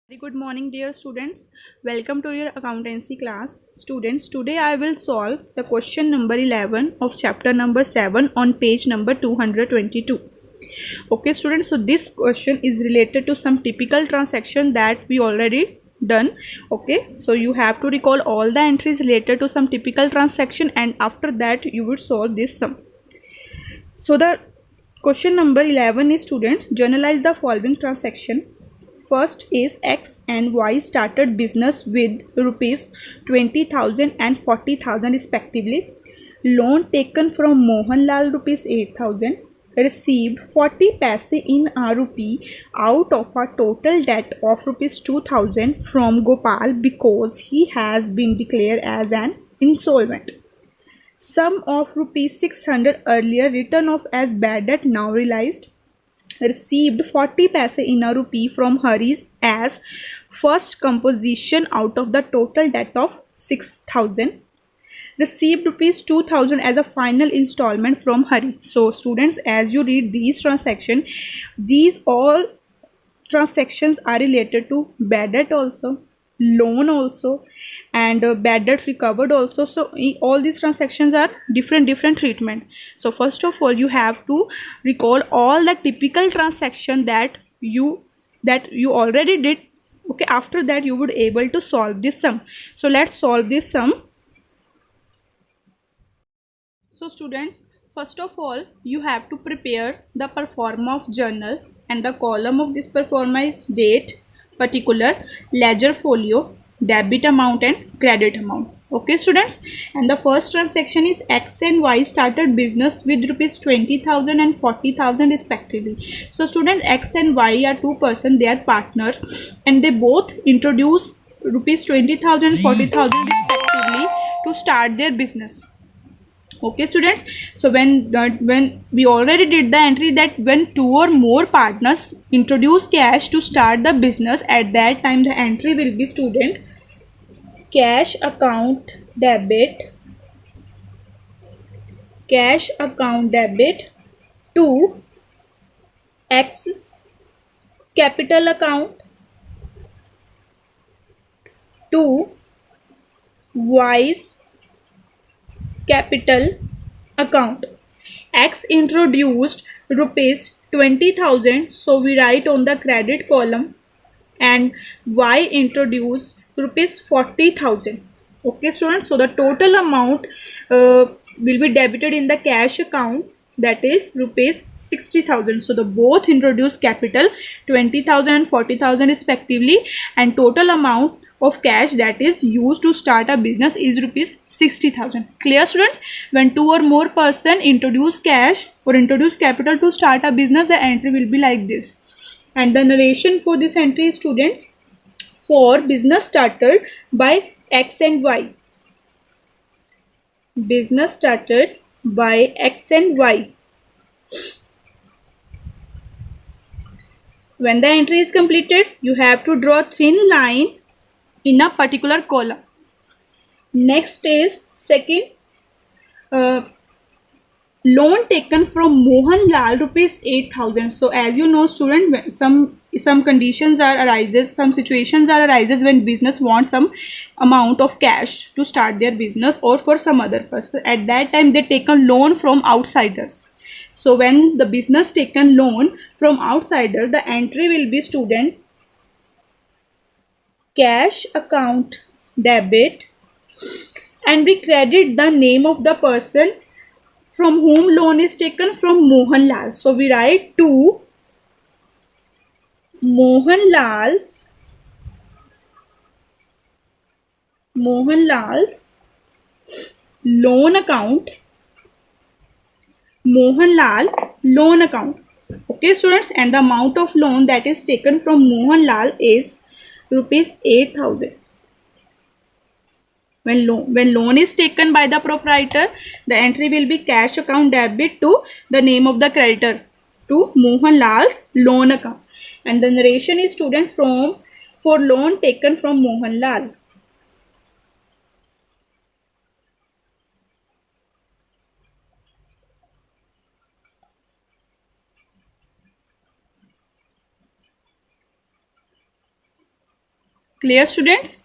Very good morning, dear students. Welcome to your accountancy class. Students, today I will solve the question number 11 of chapter number 7 on page number 222. Okay, students, so this question is related to some typical transaction that we already done. Okay, so you have to recall all the entries related to some typical transaction, and after that you would solve this sum. So the question number 11 is, students, journalize the following transaction. First is X and Y started business with rupees 20,000 and 40,000 respectively. Loan taken from Mohanlal rupees 8,000. Received 40 paise in rupee out of a total debt of rupees 2,000 from Gopal because he has been declared as an insolvent. Sum of rupees 600 earlier written off as bad debt now realized. Received 40 paise in a rupee from Hari's as first composition out of the total debt of 6,000. Received rupees 2,000 as a final installment from Hari. So students, as you read these transactions, these all transactions are related to bad debt also, loan also, and bad debt recovered also. So all these transactions are different treatment. So first of all, you have to recall all the typical transaction that you already did. Okay, after that you would able to solve this sum. So let's solve this sum. So students, first of all, you have to prepare the performa of journal, and the column of this performa is date, particular, ledger folio, debit amount and credit amount. Okay students, and the first transaction is X and Y started business with rupees 20,000 and 40,000 respectively. So students, X and Y are two persons, they are partner, and they both introduce rupees 20,000 and 40,000 respectively to start their business. Okay students, so when we already did the entry that when two or more partners introduce cash to start the business, at that time the entry will be, student, cash account debit, to X capital account, to Y's capital account. X introduced rupees 20,000, so we write on the credit column, and Y introduced rupees 40,000. Okay students, so the total amount will be debited in the cash account, that is rupees 60,000. So the both introduced capital 20,000 and 40,000 respectively, and total amount of cash that is used to start a business is rupees 60,000. Clear students? When two or more person introduce cash or introduce capital to start a business, the entry will be like this. And the narration for this entry is, students, for business started by X and Y. Business started by X and Y. When the entry is completed, you have to draw thin line in a particular column. Next is second, uh, loan taken from Mohanlal rupees 8,000. So as you know student, some conditions are arises, some situations are arises when business wants some amount of cash to start their business or for some other purpose. At that time they take a loan from outsiders. So when the business taken loan from outsider, the entry will be, student, cash account debit, and we credit the name of the person from whom loan is taken, from Mohanlal. So we write to Mohanlal's loan account, Mohanlal loan account. Okay students, and the amount of loan that is taken from Mohanlal is rupees 8,000. When loan is taken by the proprietor, the entry will be cash account debit to the name of the creditor, to Mohanlal's loan account. And the narration is, student, for loan taken from Mohanlal. Clear, students?